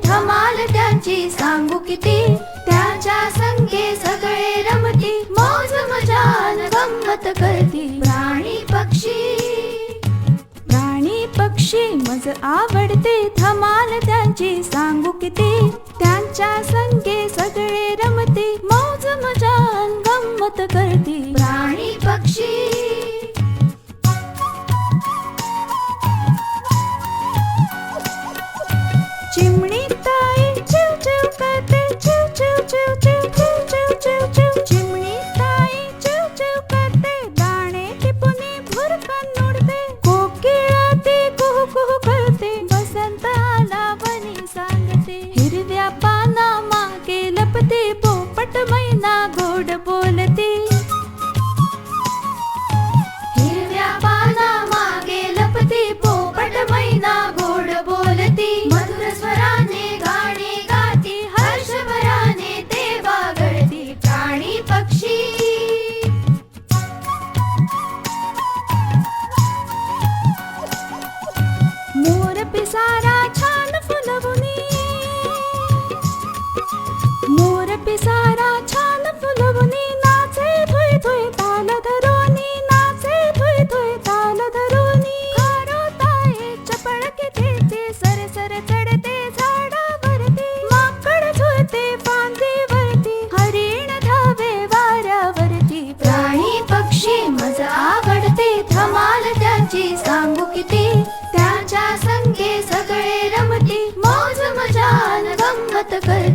धमाल त्यांची सांगू किती, त्याच्या संगे सगळे रमती, मौज मजान गंमत करती. प्राणी पक्षी मज आवडते, धमाल त्यांची सांगू किती, त्यांच्या संगे सगळे रमती, मौज मजान गंमत करती. प्राणी पक्षी चिमणी ताई चिव चिव करते, चिव चिव चिव चिव चिव चिव चिव चिव. चिमणी ताई चिव चिव करते, दाणे टिपुनी भुरकन उडते. कोकिळा ती कुहू कुहू करते, बसंत आला वनी सांगते. हिरव्या पाना मागे लपते, पोपट मैना गोड बोलते. हिरव्या पाना मागे लपते, पोपट मैना गोड बोलती. मधुर स्वराने गाणे गाती, हर्षभराने ते बागडती. प्राणी पक्षी मोर पिसारा छान फुलवुनी, मोर पिसारा छान फुलवुनी, नाचे थुई थुई ताल धरोनी, नाचे थुई थुई ताल धरोनी. खारोताई चपळके खेळते, सर सर चढते झाडावरती. माकड झुलते फांदीवरती, हरिण धावे वाऱ्यावरती. प्राणी पक्षी मज आवडते, धमाल त्यांची सांगू किती, त्याच्या संगे सगळे रमती, मौज मजान गंमत करती.